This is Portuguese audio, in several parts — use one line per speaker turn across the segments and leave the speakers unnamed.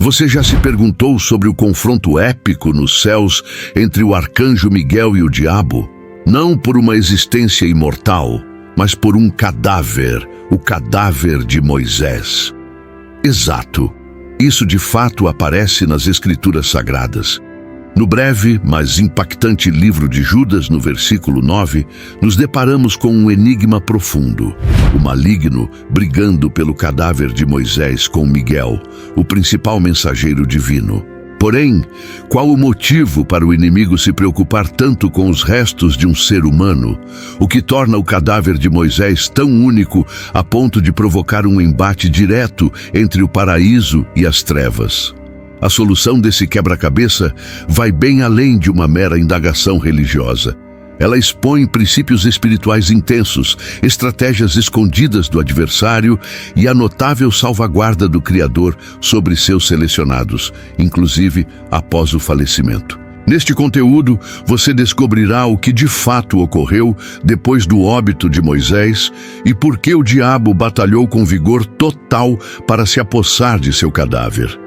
Você já se perguntou sobre o confronto épico nos céus entre o arcanjo Miguel e o diabo? Não por uma existência imortal, mas por um cadáver, o cadáver de Moisés. Exato. Isso de fato aparece nas Escrituras Sagradas. No breve, mas impactante livro de Judas, no versículo 9, nos deparamos com um enigma profundo. O maligno brigando pelo cadáver de Moisés com Miguel, o principal mensageiro divino. Porém, qual o motivo para o inimigo se preocupar tanto com os restos de um ser humano, o que torna o cadáver de Moisés tão único a ponto de provocar um embate direto entre o paraíso e as trevas? A solução desse quebra-cabeça vai bem além de uma mera indagação religiosa. Ela expõe princípios espirituais intensos, estratégias escondidas do adversário e a notável salvaguarda do Criador sobre seus selecionados, inclusive após o falecimento. Neste conteúdo, você descobrirá o que de fato ocorreu depois do óbito de Moisés e por que o diabo batalhou com vigor total para se apossar de seu cadáver.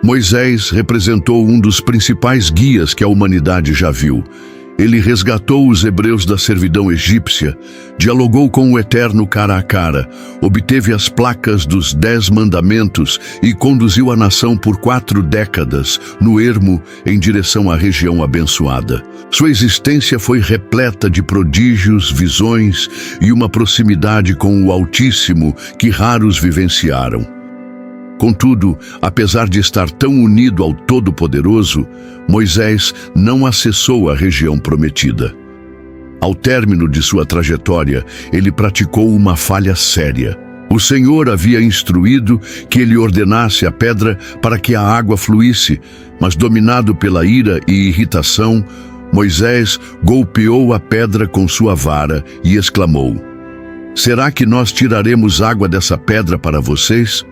Moisés representou um dos principais guias que a humanidade já viu. Ele resgatou os hebreus da servidão egípcia, dialogou com o Eterno cara a cara, obteve as placas dos 10 mandamentos e conduziu a nação por 4 décadas, no ermo, em direção à região abençoada. Sua existência foi repleta de prodígios, visões e uma proximidade com o Altíssimo que raros vivenciaram. Contudo, apesar de estar tão unido ao Todo-Poderoso, Moisés não acessou a região prometida. Ao término de sua trajetória, ele praticou uma falha séria. O Senhor havia instruído que ele ordenasse a pedra para que a água fluísse, mas dominado pela ira e irritação, Moisés golpeou a pedra com sua vara e exclamou: "Será que nós tiraremos água dessa pedra para vocês?"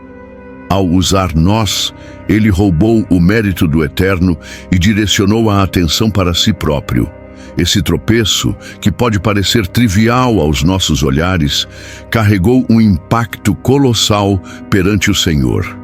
Ao usar nós, ele roubou o mérito do Eterno e direcionou a atenção para si próprio. Esse tropeço, que pode parecer trivial aos nossos olhares, carregou um impacto colossal perante o Senhor.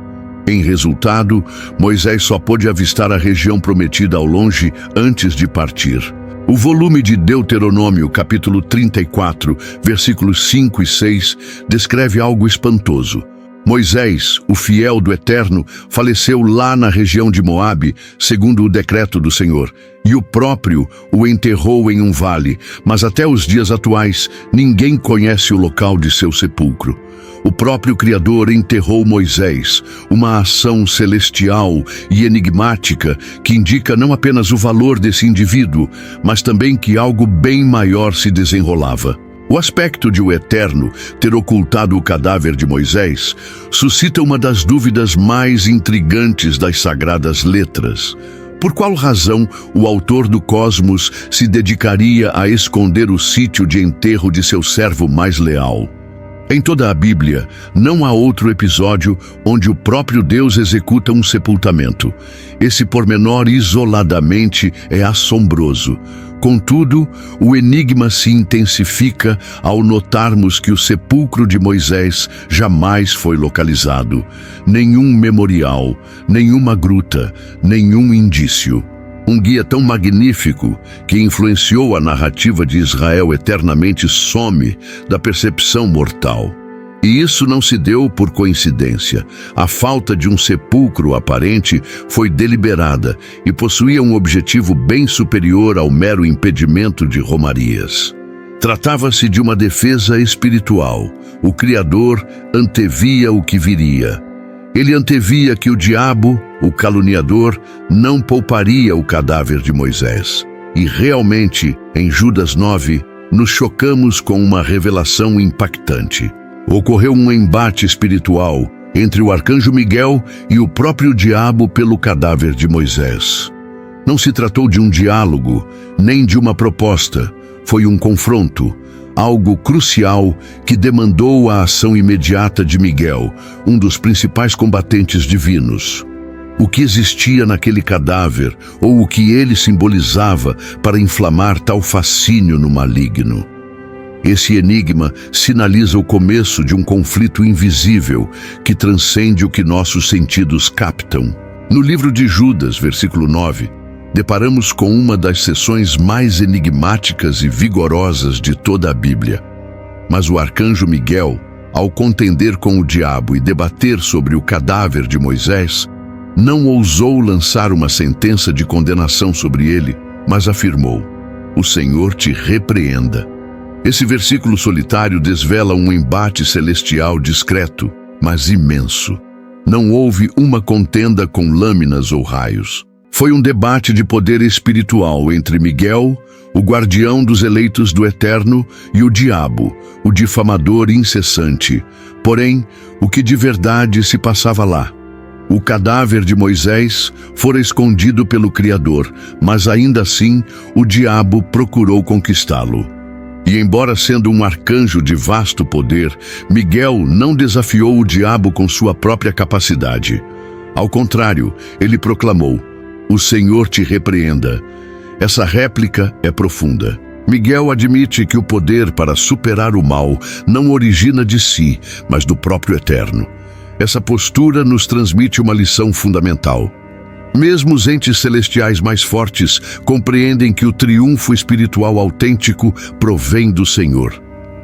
Em resultado, Moisés só pôde avistar a região prometida ao longe antes de partir. O volume de Deuteronômio, capítulo 34, versículos 5 e 6, descreve algo espantoso. Moisés, o fiel do Eterno, faleceu lá na região de Moabe, segundo o decreto do Senhor, e o próprio o enterrou em um vale, mas até os dias atuais ninguém conhece o local de seu sepulcro. O próprio Criador enterrou Moisés, uma ação celestial e enigmática que indica não apenas o valor desse indivíduo, mas também que algo bem maior se desenrolava. O aspecto de o Eterno ter ocultado o cadáver de Moisés suscita uma das dúvidas mais intrigantes das Sagradas Letras. Por qual razão o autor do Cosmos se dedicaria a esconder o sítio de enterro de seu servo mais leal? Em toda a Bíblia, não há outro episódio onde o próprio Deus executa um sepultamento. Esse pormenor isoladamente é assombroso. Contudo, o enigma se intensifica ao notarmos que o sepulcro de Moisés jamais foi localizado. Nenhum memorial, nenhuma gruta, nenhum indício. Um guia tão magnífico que influenciou a narrativa de Israel eternamente some da percepção mortal. E isso não se deu por coincidência. A falta de um sepulcro aparente foi deliberada e possuía um objetivo bem superior ao mero impedimento de romarias. Tratava-se de uma defesa espiritual. O Criador antevia o que viria. Ele antevia que o diabo, o caluniador, não pouparia o cadáver de Moisés. E realmente, em Judas 9, nos chocamos com uma revelação impactante. Ocorreu um embate espiritual entre o arcanjo Miguel e o próprio diabo pelo cadáver de Moisés. Não se tratou de um diálogo, nem de uma proposta. Foi um confronto, algo crucial que demandou a ação imediata de Miguel, um dos principais combatentes divinos. O que existia naquele cadáver, ou o que ele simbolizava para inflamar tal fascínio no maligno? Esse enigma sinaliza o começo de um conflito invisível que transcende o que nossos sentidos captam. No livro de Judas, versículo 9, deparamos com uma das seções mais enigmáticas e vigorosas de toda a Bíblia. Mas o arcanjo Miguel, ao contender com o diabo e debater sobre o cadáver de Moisés, não ousou lançar uma sentença de condenação sobre ele, mas afirmou: "O Senhor te repreenda." Esse versículo solitário desvela um embate celestial discreto, mas imenso. Não houve uma contenda com lâminas ou raios. Foi um debate de poder espiritual entre Miguel, o guardião dos eleitos do Eterno, e o diabo, o difamador incessante. Porém, o que de verdade se passava lá? O cadáver de Moisés fora escondido pelo Criador, mas ainda assim o diabo procurou conquistá-lo. E embora sendo um arcanjo de vasto poder, Miguel não desafiou o diabo com sua própria capacidade. Ao contrário, ele proclamou: "O Senhor te repreenda." Essa réplica é profunda. Miguel admite que o poder para superar o mal não origina de si, mas do próprio Eterno. Essa postura nos transmite uma lição fundamental. Mesmo os entes celestiais mais fortes compreendem que o triunfo espiritual autêntico provém do Senhor.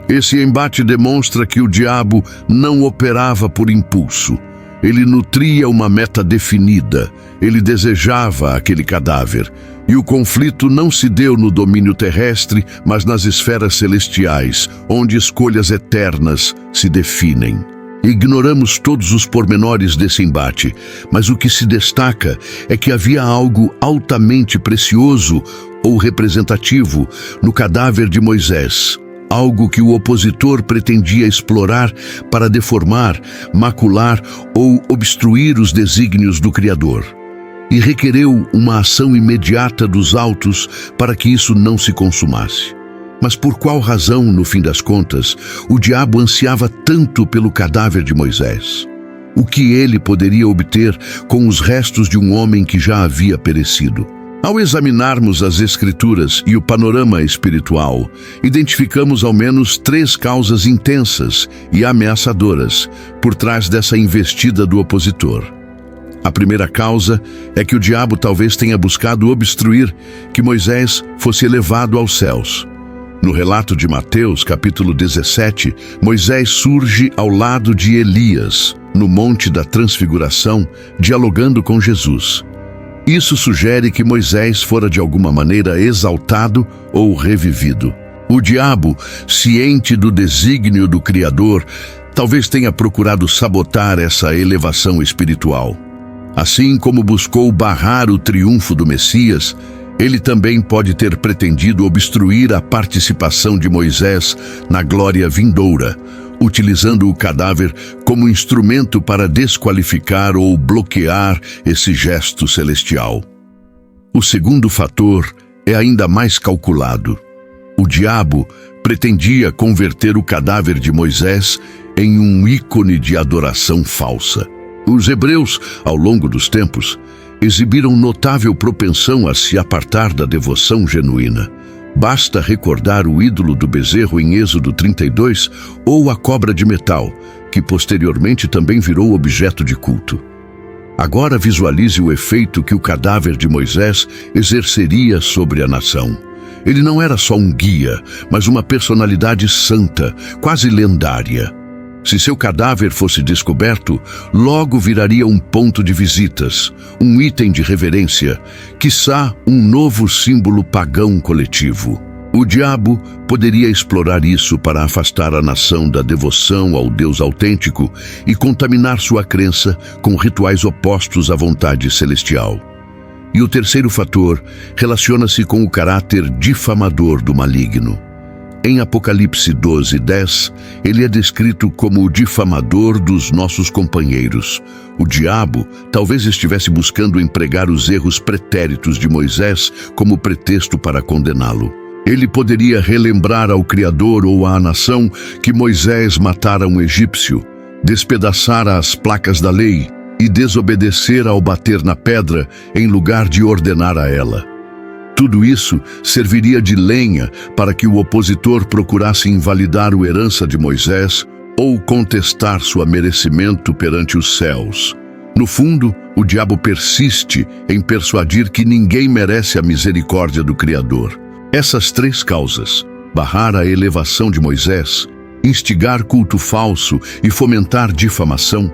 Esse embate demonstra que o diabo não operava por impulso. Ele nutria uma meta definida. Ele desejava aquele cadáver. E o conflito não se deu no domínio terrestre, mas nas esferas celestiais, onde escolhas eternas se definem. Ignoramos todos os pormenores desse embate, mas o que se destaca é que havia algo altamente precioso ou representativo no cadáver de Moisés, algo que o opositor pretendia explorar para deformar, macular ou obstruir os desígnios do Criador. E requereu uma ação imediata dos altos para que isso não se consumasse. Mas por qual razão, no fim das contas, o diabo ansiava tanto pelo cadáver de Moisés? O que ele poderia obter com os restos de um homem que já havia perecido? Ao examinarmos as Escrituras e o panorama espiritual, identificamos ao menos 3 causas intensas e ameaçadoras por trás dessa investida do opositor. A primeira causa é que o diabo talvez tenha buscado obstruir que Moisés fosse elevado aos céus. No relato de Mateus, capítulo 17, Moisés surge ao lado de Elias, no Monte da Transfiguração, dialogando com Jesus. Isso sugere que Moisés fora de alguma maneira exaltado ou revivido. O diabo, ciente do desígnio do Criador, talvez tenha procurado sabotar essa elevação espiritual. Assim como buscou barrar o triunfo do Messias, ele também pode ter pretendido obstruir a participação de Moisés na glória vindoura, utilizando o cadáver como instrumento para desqualificar ou bloquear esse gesto celestial. O segundo fator é ainda mais calculado. O diabo pretendia converter o cadáver de Moisés em um ícone de adoração falsa. Os hebreus, ao longo dos tempos, exibiram notável propensão a se apartar da devoção genuína. Basta recordar o ídolo do bezerro em Êxodo 32 ou a cobra de metal, que posteriormente também virou objeto de culto. Agora visualize o efeito que o cadáver de Moisés exerceria sobre a nação. Ele não era só um guia, mas uma personalidade santa, quase lendária. Se seu cadáver fosse descoberto, logo viraria um ponto de visitas, um item de reverência, quiçá um novo símbolo pagão coletivo. O diabo poderia explorar isso para afastar a nação da devoção ao Deus autêntico e contaminar sua crença com rituais opostos à vontade celestial. E o terceiro fator relaciona-se com o caráter difamador do maligno. Em Apocalipse 12:10, ele é descrito como o difamador dos nossos companheiros. O diabo talvez estivesse buscando empregar os erros pretéritos de Moisés como pretexto para condená-lo. Ele poderia relembrar ao Criador ou à nação que Moisés matara um egípcio, despedaçara as placas da lei e desobedecer ao bater na pedra em lugar de ordenar a ela. Tudo isso serviria de lenha para que o opositor procurasse invalidar a herança de Moisés ou contestar seu merecimento perante os céus. No fundo, o diabo persiste em persuadir que ninguém merece a misericórdia do Criador. Essas três causas, barrar a elevação de Moisés, instigar culto falso e fomentar difamação,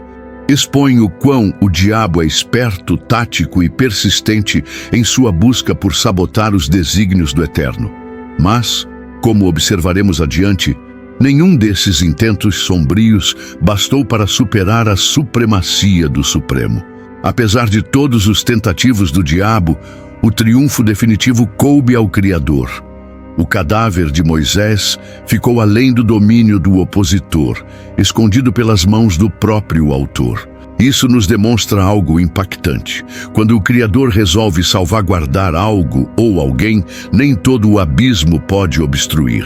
expõe o quão o diabo é esperto, tático e persistente em sua busca por sabotar os desígnios do Eterno. Mas, como observaremos adiante, nenhum desses intentos sombrios bastou para superar a supremacia do Supremo. Apesar de todos os tentativos do diabo, o triunfo definitivo coube ao Criador. O cadáver de Moisés ficou além do domínio do opositor, escondido pelas mãos do próprio autor. Isso nos demonstra algo impactante. Quando o Criador resolve salvaguardar algo ou alguém, nem todo o abismo pode obstruir.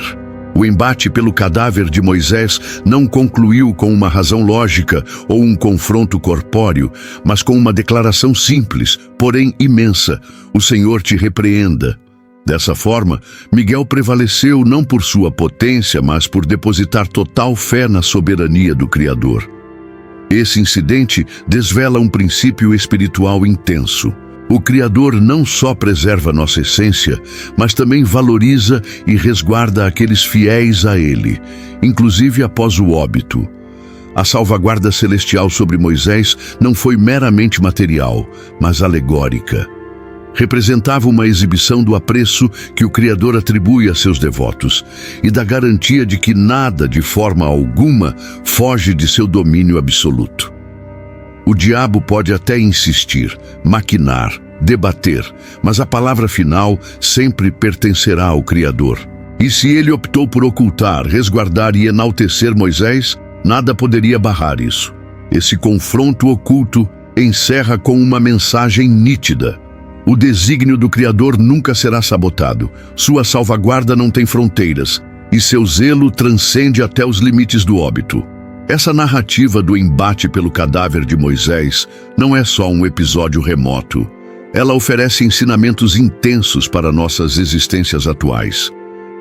O embate pelo cadáver de Moisés não concluiu com uma razão lógica ou um confronto corpóreo, mas com uma declaração simples, porém imensa: "O Senhor te repreenda." Dessa forma, Miguel prevaleceu não por sua potência, mas por depositar total fé na soberania do Criador. Esse incidente desvela um princípio espiritual intenso. O Criador não só preserva nossa essência, mas também valoriza e resguarda aqueles fiéis a Ele, inclusive após o óbito. A salvaguarda celestial sobre Moisés não foi meramente material, mas alegórica. Representava uma exibição do apreço que o Criador atribui a seus devotos e da garantia de que nada, de forma alguma, foge de seu domínio absoluto. O diabo pode até insistir, maquinar, debater, mas a palavra final sempre pertencerá ao Criador. E se ele optou por ocultar, resguardar e enaltecer Moisés, nada poderia barrar isso. Esse confronto oculto encerra com uma mensagem nítida. O desígnio do Criador nunca será sabotado, sua salvaguarda não tem fronteiras, e seu zelo transcende até os limites do óbito. Essa narrativa do embate pelo cadáver de Moisés não é só um episódio remoto. Ela oferece ensinamentos intensos para nossas existências atuais.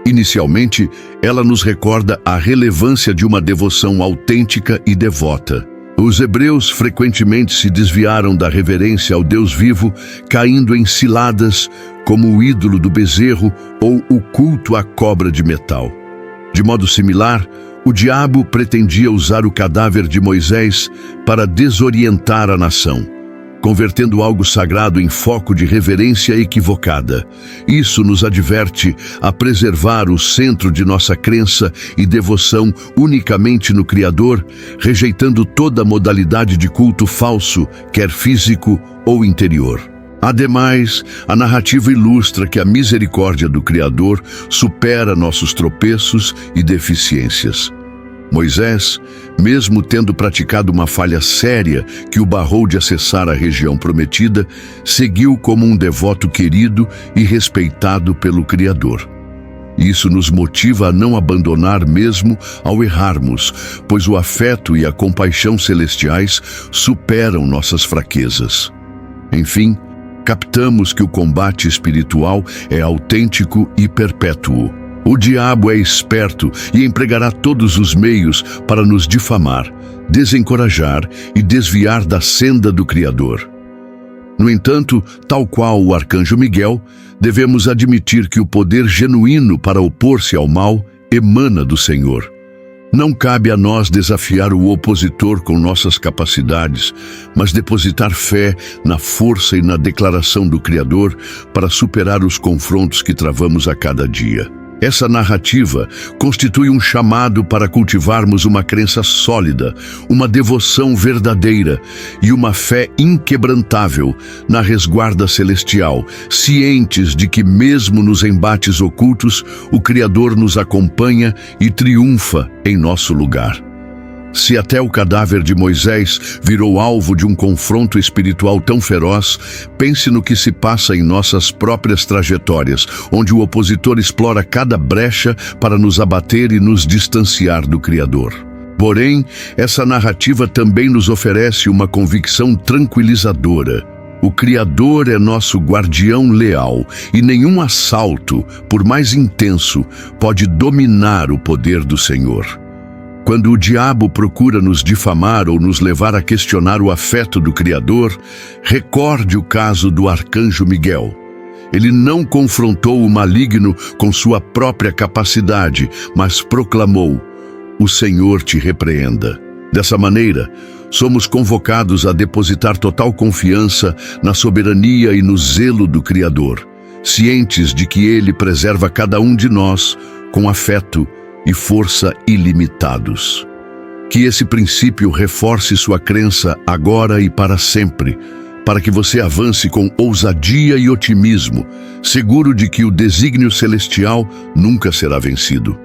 Inicialmente, ela nos recorda a relevância de uma devoção autêntica e devota. Os hebreus frequentemente se desviaram da reverência ao Deus vivo, caindo em ciladas como o ídolo do bezerro ou o culto à cobra de metal. De modo similar, o diabo pretendia usar o cadáver de Moisés para desorientar a nação, convertendo algo sagrado em foco de reverência equivocada. Isso nos adverte a preservar o centro de nossa crença e devoção unicamente no Criador, rejeitando toda modalidade de culto falso, quer físico ou interior. Ademais, a narrativa ilustra que a misericórdia do Criador supera nossos tropeços e deficiências. Moisés, mesmo tendo praticado uma falha séria que o barrou de acessar a região prometida, seguiu como um devoto querido e respeitado pelo Criador. Isso nos motiva a não abandonar mesmo ao errarmos, pois o afeto e a compaixão celestiais superam nossas fraquezas. Enfim, captamos que o combate espiritual é autêntico e perpétuo. O diabo é esperto e empregará todos os meios para nos difamar, desencorajar e desviar da senda do Criador. No entanto, tal qual o arcanjo Miguel, devemos admitir que o poder genuíno para opor-se ao mal emana do Senhor. Não cabe a nós desafiar o opositor com nossas capacidades, mas depositar fé na força e na declaração do Criador para superar os confrontos que travamos a cada dia. Essa narrativa constitui um chamado para cultivarmos uma crença sólida, uma devoção verdadeira e uma fé inquebrantável na resguarda celestial, cientes de que mesmo nos embates ocultos, o Criador nos acompanha e triunfa em nosso lugar. Se até o cadáver de Moisés virou alvo de um confronto espiritual tão feroz, pense no que se passa em nossas próprias trajetórias, onde o opositor explora cada brecha para nos abater e nos distanciar do Criador. Porém, essa narrativa também nos oferece uma convicção tranquilizadora. O Criador é nosso guardião leal e nenhum assalto, por mais intenso, pode dominar o poder do Senhor. Quando o diabo procura nos difamar ou nos levar a questionar o afeto do Criador, recorde o caso do arcanjo Miguel. Ele não confrontou o maligno com sua própria capacidade, mas proclamou: "O Senhor te repreenda." Dessa maneira, somos convocados a depositar total confiança na soberania e no zelo do Criador, cientes de que Ele preserva cada um de nós com afeto e força ilimitados. Que esse princípio reforce sua crença agora e para sempre, para que você avance com ousadia e otimismo, seguro de que o desígnio celestial nunca será vencido.